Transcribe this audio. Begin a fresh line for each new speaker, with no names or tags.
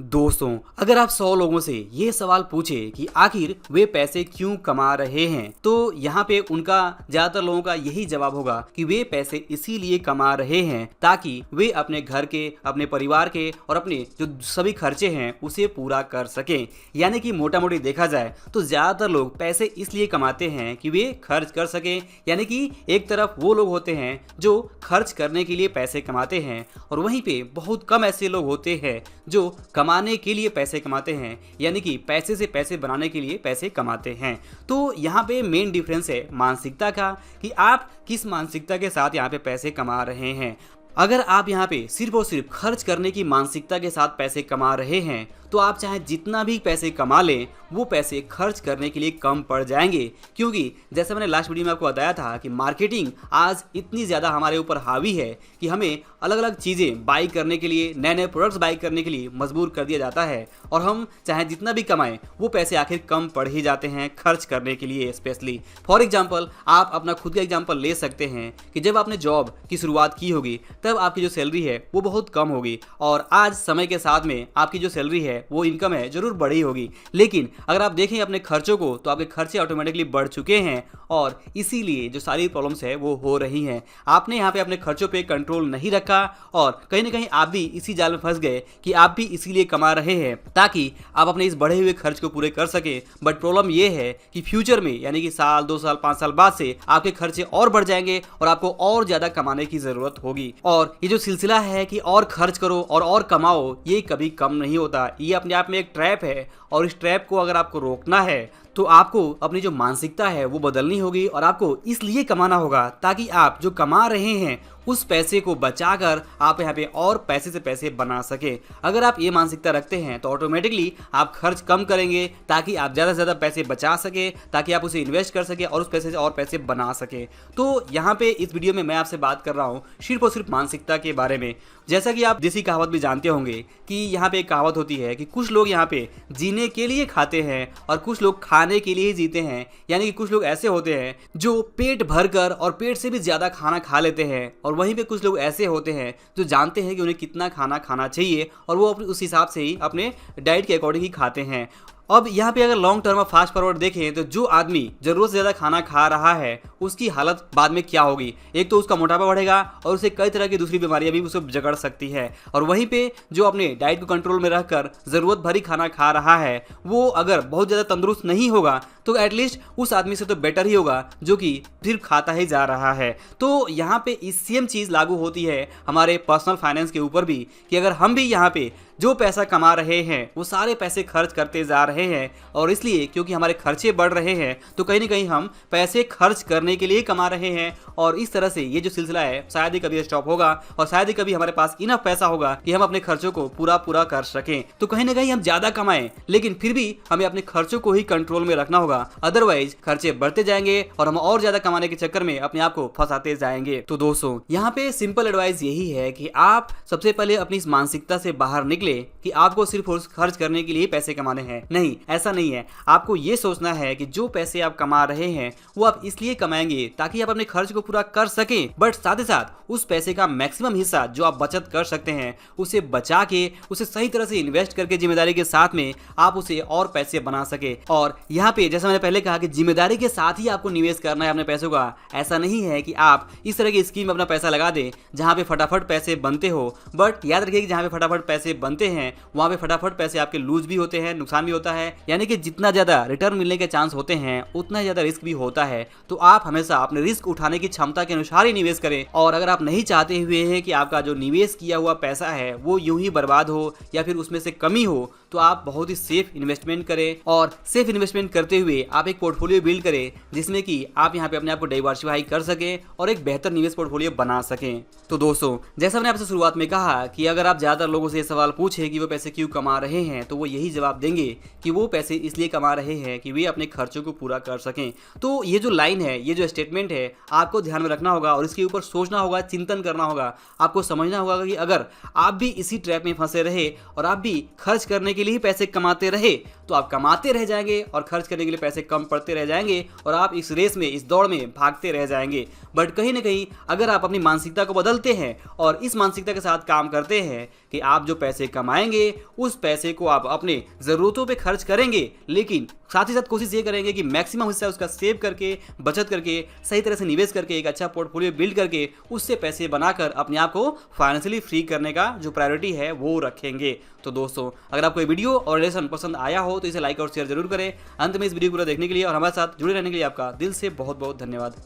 दोस्तों, अगर आप 100 लोगों से ये सवाल पूछे कि आखिर वे पैसे क्यों कमा रहे हैं, तो यहाँ पे उनका ज्यादातर लोगों का यही जवाब होगा कि वे पैसे इसीलिए कमा रहे हैं ताकि वे अपने घर के, अपने परिवार के और अपने जो सभी खर्चे हैं उसे पूरा कर सकें। यानी कि मोटा मोटी देखा जाए तो ज्यादातर लोग पैसे इसलिए कमाते हैं कि वे खर्च कर सकें। यानी कि एक तरफ वो लोग होते हैं जो खर्च करने के लिए पैसे कमाते हैं और वहीं पे बहुत कम ऐसे लोग होते हैं जो कमाने के लिए पैसे कमाते हैं, यानी कि पैसे से पैसे बनाने के लिए पैसे कमाते हैं। तो यहाँ पे मेन डिफरेंस है मानसिकता का कि आप किस मानसिकता के साथ यहाँ पे पैसे कमा रहे हैं। अगर आप यहाँ पे सिर्फ और सिर्फ खर्च करने की मानसिकता के साथ पैसे कमा रहे हैं तो आप चाहे जितना भी पैसे कमा लें वो पैसे खर्च करने के लिए कम पड़ जाएंगे, क्योंकि जैसे मैंने लास्ट वीडियो में आपको बताया था कि मार्केटिंग आज इतनी ज़्यादा हमारे ऊपर हावी है कि हमें अलग अलग चीज़ें बाई करने के लिए, नए नए प्रोडक्ट्स बाई करने के लिए मजबूर कर दिया जाता है और हम चाहे जितना भी कमाएं वो पैसे आखिर कम पड़ ही जाते हैं खर्च करने के लिए। स्पेशली फॉर एग्जाम्पल आप अपना खुद का एग्जाम्पल ले सकते हैं कि जब आपने जॉब की शुरुआत की होगी तब आपकी जो सैलरी है वो बहुत कम होगी और आज समय के साथ में आपकी जो सैलरी है वो इनकम है जरूर बढ़ी होगी, लेकिन अगर आप देखें अपने खर्चों को तो आपके खर्चे ऑटोमेटिकली बढ़ चुके हैं और इसीलिए जो सारी प्रॉब्लम्स है वो हो रही हैं। आपने यहाँ पे अपने खर्चों पे कंट्रोल नहीं रखा और कहीं ना कहीं आप भी इसी जाल में फंस गए कि आप भी इसीलिए कमा रहे हैं ताकि आप अपने इस बढ़े हुए खर्च को पूरे कर सके। बट प्रॉब्लम ये है कि फ्यूचर में यानी कि साल 2 साल 5 साल बाद से आपके खर्चे और बढ़ जाएंगे और आपको और ज्यादा कमाने की जरूरत होगी। और ये जो सिलसिला है कि और खर्च करो और कमाओ, ये कभी कम नहीं होता। ये अपने आप में एक ट्रैप है और इस ट्रैप को अगर आपको रोकना है तो आपको अपनी जो मानसिकता है वो बदलनी होगी और आपको इसलिए कमाना होगा ताकि आप जो कमा रहे हैं उस पैसे को बचाकर आप यहाँ पे और पैसे से पैसे बना सके। अगर आप ये मानसिकता रखते हैं तो ऑटोमेटिकली आप खर्च कम करेंगे ताकि आप ज़्यादा से ज़्यादा पैसे बचा सके, ताकि आप उसे इन्वेस्ट कर सके और उस पैसे से और पैसे बना सके। तो यहाँ पे इस वीडियो में मैं आपसे बात कर रहा हूँ सिर्फ और सिर्फ मानसिकता के बारे में। जैसा कि आप देसी कहावत भी जानते होंगे कि यहाँ पे एक कहावत होती है कि कुछ लोग यहाँ पे जीने के लिए खाते हैं और कुछ लोग खाने के लिए ही जीते हैं। यानी कि कुछ लोग ऐसे होते हैं जो पेट भरकर और पेट से भी ज़्यादा खाना खा लेते हैं और वहीं पे कुछ लोग ऐसे होते हैं जो जानते हैं कि उन्हें कितना खाना खाना चाहिए और वो उस हिसाब से ही अपने डाइट के अकॉर्डिंग ही खाते हैं। अब यहाँ पे अगर लॉन्ग टर्म और फास्ट फॉरवर्ड देखें तो जो आदमी जरूरत से ज़्यादा खाना खा रहा है उसकी हालत बाद में क्या होगी। एक तो उसका मोटापा बढ़ेगा और उसे कई तरह की दूसरी बीमारियां भी उसे जकड़ सकती है। और वहीं पे जो अपने डाइट को कंट्रोल में रखकर ज़रूरत भरी खाना खा रहा है वो अगर बहुत ज़्यादा तंदुरुस्त नहीं होगा तो एटलीस्ट उस आदमी से तो बेटर ही होगा जो कि सिर्फ खाता ही जा रहा है। तो यहाँ पे इस सेम चीज़ लागू होती है हमारे पर्सनल फाइनेंस के ऊपर भी कि अगर हम भी यहाँ पे जो पैसा कमा रहे हैं वो सारे पैसे खर्च करते जा रहे हैं और इसलिए क्योंकि हमारे खर्चे बढ़ रहे हैं तो कहीं ना कहीं हम पैसे खर्च करने के लिए कमा रहे हैं और इस तरह से ये जो सिलसिला है शायद ही कभी स्टॉप होगा और शायद ही कभी हमारे पास इनफ पैसा होगा कि हम अपने खर्चों को पूरा कर सकें। तो कहीं ना कहीं हम ज्यादा कमाएं लेकिन फिर भी हमें अपने खर्चों को ही कंट्रोल में रखना होगा, अदरवाइज खर्चे बढ़ते जाएंगे और हम और ज्यादा कमाने के चक्कर में अपने आप को फंसाते जाएंगे। तो दोस्तों यहाँ पे सिंपल एडवाइस यही है कि आप सबसे पहले अपनी इस मानसिकता से बाहर निकले कि आपको सिर्फ खर्च करने के लिए पैसे कमाने हैं। नहीं, ऐसा नहीं है। आपको ये सोचना है कि जो पैसे आप कमा रहे हैं वो आप इसलिए कमाएंगे ताकि आप अपने खर्च को पूरा कर सकें, बट साथ ही साथ उस पैसे का मैक्सिमम हिस्सा जो आप बचत कर सकते हैं उसे बचा के उसे सही तरह से इन्वेस्ट करके जिम्मेदारी के साथ में आप उसे और पैसे बना सके। और यहाँ पे जैसा मैंने पहले कहा कि जिम्मेदारी के साथ ही आपको निवेश करना है अपने पैसों का। ऐसा नहीं है कि आप इस तरह की स्कीम में अपना पैसा लगा दें जहाँ पे फटाफट पैसे बनते हो, बट याद रखिए कि जहाँ पे फटाफट पैसे बनते हैं वहां पे फटाफट पैसे आपके लूज भी होते हैं, नुकसान भी होता है। यानी कि जितना ज्यादा रिटर्न मिलने के चांस होते हैं उतना ज्यादा रिस्क भी होता है। तो आप हमेशा अपने रिस्क उठाने की क्षमता के अनुसार ही निवेश करें। और अगर आप नहीं चाहते हुए हैं कि आपका जो निवेश किया हुआ पैसा है वो यूं ही बर्बाद हो या फिर उसमें से कमी हो, तो आप बहुत ही सेफ इन्वेस्टमेंट करें और सेफ इन्वेस्टमेंट करते हुए आप एक पोर्टफोलियो बिल्ड करें जिसमें कि आप यहाँ पे अपने आप को डाइवर्सिफाई कर सकें और एक बेहतर निवेश पोर्टफोलियो बना सकें। तो दोस्तों जैसा मैंने आपसे शुरुआत में कहा कि अगर आप ज्यादातर लोगों से सवाल पूछे कि वो पैसे क्यों कमा रहे हैं तो वो यही जवाब देंगे कि वो पैसे इसलिए कमा रहे हैं कि वे अपने खर्चों को पूरा कर सकें। तो ये जो लाइन है, ये जो स्टेटमेंट है, आपको ध्यान में रखना होगा और इसके ऊपर सोचना होगा, चिंतन करना होगा। आपको समझना होगा कि अगर आप भी इसी ट्रैप में फंसे रहे और आप भी खर्च करने के लिए ही पैसे कमाते रहे तो आप कमाते रह जाएंगे और खर्च करने के लिए पैसे कम पड़ते रह जाएंगे और आप इस रेस में, इस दौड़ में भागते रह जाएंगे। बट कहीं ना कहीं अगर आप अपनी मानसिकता को बदलते हैं और इस मानसिकता के साथ काम करते हैं कि आप जो पैसे कमाएंगे उस पैसे को आप अपने ज़रूरतों पे खर्च करेंगे, लेकिन साथ ही साथ कोशिश ये करेंगे कि मैक्सिमम हिस्सा उसका सेव करके, बचत करके, सही तरह से निवेश करके, एक अच्छा पोर्टफोलियो बिल्ड करके उससे पैसे बनाकर अपने आप को फाइनेंशियली फ्री करने का जो प्रायोरिटी है वो रखेंगे। तो दोस्तों, अगर आपको ये वीडियो और लेसन पसंद आया हो तो इसे लाइक और शेयर जरूर करें। अंत में इस वीडियो को पूरा देखने के लिए और हमारे साथ जुड़े रहने के लिए आपका दिल से बहुत बहुत धन्यवाद।